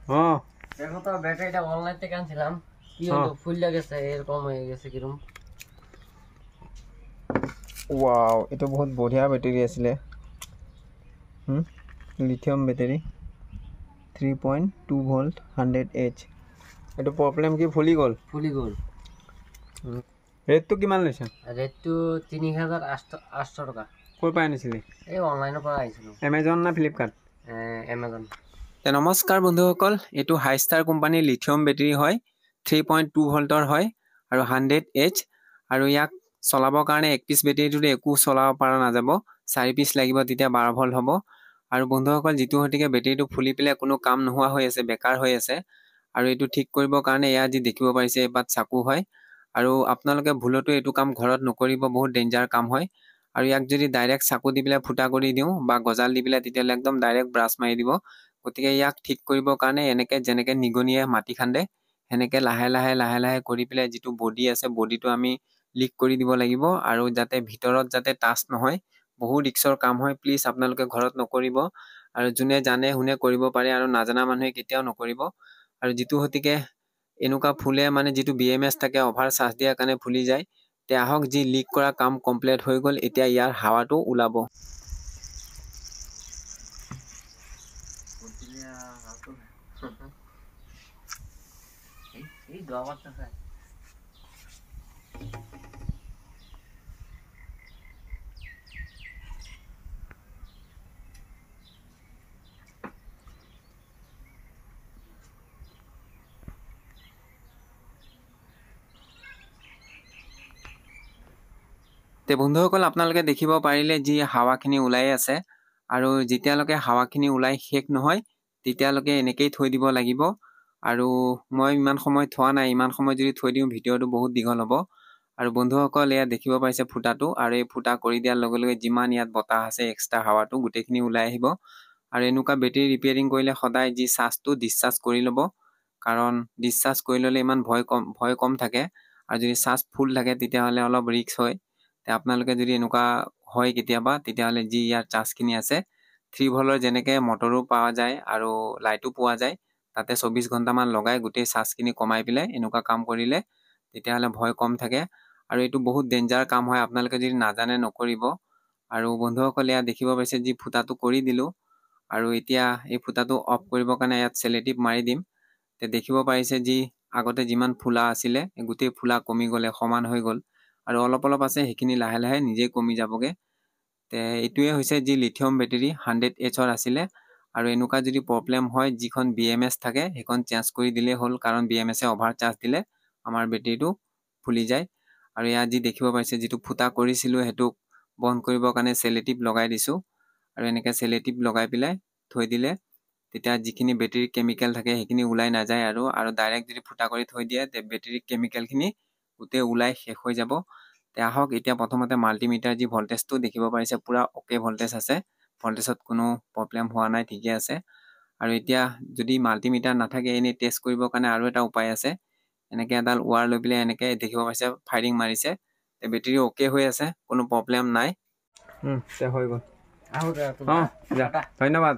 হ্যাঁ দেখো তো ব্যাটারিটা অনলাইন থেকে আনছিলাম কি হলো ফুল গেছে এরকম হয়ে গেছে কিরকম ওয়াও এটা বহুত বঢ়িয়া ব্যাটারি আছিলে লিথিয়াম ব্যাটারি 3.2 ভোল্ট 100H এটা প্রবলেম কি ফুলি গল রেটটো কিমান লৈছে রেটটো 3800 টাকা কই পাই আনিছিলি এই অনলাইনৰ পৰা আনিছিলো Amazon না ফ্লিপকাৰ্ট Amazon নমস্কাৰ বন্ধুসকল এটো হাই ষ্টাৰ কোম্পানীৰ লিথিয়াম বেটাৰী হয় 3.2 ভোল্টৰ হয় আৰু 100H আৰু ইয়াক চলাবৰ কাৰণে এক পিস বেটাৰীটোতে একো চলাব পৰা নাযাব 4 পিস লাগিব তেতিয়া 12 ভোল্ট হ'ব আৰু বন্ধুসকল যেটো হটিকে বেটাৰীটো ফুলি পেলে কোনো কাম নোহোৱা হৈ আছে বেকাৰ হৈ আছে আৰু এটো ঠিক কৰিবৰ কাৰণে এয়া যি দেখিব পাৰিছে এবাত চাকু হয় আৰু আপোনালোকে ভুলটো এটো কাম ঘৰত নকৰিব বহুত ডেঞ্জাৰ কাম হয় আৰু ইয়াক যদি ডাইৰেক্ট চাকু দি পেলে ফুটা কৰি দিও বা গজাল দি পেলে তেতিয়া একদম ডাইৰেক্ট ব্ৰাছ মাৰি দিব গতিকে ইয়াক ঠিক কৰিবৰ কাৰণে এনেকে যেনেকে নিগনিয়ে মাটি খান্দে হেনেকে লাহে লাহে কৰি পেলে যেটো বডি আছে বডিটো আমি লিক কৰি দিব লাগিব আৰু যাতে ভিতৰত যাতে টাচ নহয় বহু ৰিক্সৰ কাম হয় প্লিজ আপোনালোকে ঘৰত নকৰিব আৰু যোনে জানে হুনে কৰিব পাৰে আৰু নাজানা মানুহে কেতিয়াও নকৰিব আৰু যেটো হতিকে এনুকা ফুলে মানে যেটো BMS থাকে অভাৰ চাৰ্জ দিয়াৰ কাৰণে ফুলি যায় তে আহক যি লিক কৰা কাম কমপ্লিট হৈ গল এতিয়া ইয়াৰ হাৱাটো ওলাব এই দোয়াবাৰটা স্যাৰ তে বন্ধুসকল আপোনালোকে দেখিব পাৰিলে যি হাৱাখিনি ওলাই আছে আৰু যেতিয়ালৈকে হাৱাখিনি ওলাই শেষ নহয় তেতিয়ালৈকে এনেকৈ থৈ দিব লাগিব আৰু মই ইমান সময় থোৱা নাই ইমান সময় যদি থৈ দিও ভিডিওটো বহুত দীঘল হ'ব আৰু বন্ধুসকল এয়া দেখিব পাইছে ফুটাটো আৰু এই ফুটা কৰি দিয়াৰ লগে লগে যিমান ইয়াত বতাহ আছে এক্সট্ৰা হাৱাটো গোটেইখিনি ওলাই আহিব আৰু এনেকুৱা বেটাৰী ৰিপেয়াৰিং কৰিলে সদায় যি চাৰ্জটো ডিসচাৰ্জ কৰি ল'ব কাৰণ ডিসচাৰ্জ কৰি ল'লে ইমান ভয় কম থাকে আৰু যদি চাৰ্জ ফুল থাকে তেতিয়াহ'লে অলপ ৰিস্ক হয় তে আপোনালোকে যদি এনেকুৱা হয় কেতিয়াবা তেতিয়াহ'লে যি ইয়াৰ চাৰ্জখিনি আছে 3 ভোল্টৰ যেনেকে মটৰো পোৱা যায় আৰু লাইটো পোৱা যায় তাতে 24 ঘণ্টামান লগাই গোটেই চাৰ্জখিনি কমাই পেলাই এনেকুৱা কাম কৰিলে তেতিয়াহ'লে ভয় কম থাকে আৰু এটো বহুত ডেঞ্জাৰ কাম হয় আপোনালোকে যদি নাজানে নকৰিব আৰু বন্ধুসকল এয়া দেখিব পাইছে যি ফুটাটো কৰি দিলো আৰু এতিয়া এই ফুটাটো অফ কৰিবৰ কাৰণে ইয়াত সেলেটিভ মাৰি দিম তে দেখিব পাৰিছে যি আগতে যিমান ফুলা আছিলে গোটেই ফুলা কমি গলে সমান হৈ গল আৰু অলপ আছে হেখিনি লাহে লাহে নিজে কমি যাবগে তে এটোৱে হৈছে যি লিথিয়াম বেটাৰী 100H ৰ আছিলে আৰু এনুকা যদি প্ৰবলেম হয় যিখন BMS থাকে হেখন চেঞ্জ কৰি দিলে হ'ল কাৰণ BMS এ অভাৰ চাৰ্জ দিলে আমাৰ বেটাৰীটো ফুলি যায় আৰু ইয়া যি দেখিব পাইছে যেটো ফুটা কৰিছিলো হেতু বন্ধ কৰিবৰ কাৰণে সেলেটিভ লগাই দিছো আৰু এনেকে সেলেটিভ লগাই পেলাই থৈ দিলে তেতিয়া যিখিনি বেটাৰী কেমিক্যাল থাকে হেখিনি উলাই নাযায় আৰু ডাইৰেক্ট যদি ফুটা কৰি থৈ দিয়ে তে বেটাৰী কেমিক্যালখিনি উতে উলাই শেষ হৈ যাব তে আহক এতিয়া প্ৰথমতে মাল্টিমিটাৰ যি ভোল্টেজটো দেখিব পাৰিছে পুৰা ওকে ভোল্টেজ আছে ভোল্টেজত কোনো প্ৰবলেম হোৱা নাই ঠিকে আছে আৰু এতিয়া যদি মাল্টিমিটাৰ নাথাকে এনে টেষ্ট কৰিবৰ কাৰণে আৰু এটা উপায় আছে এনেকে এডাল ওৱাৰ লৈ পেলাই এনেকে দেখিব পাইছে ফায়াৰিং মাৰিছে তে বেটাৰী ওকে হৈ আছে কোনো প্ৰবলেম নাই তে হৈ গল আহো যা ধন্যবাদ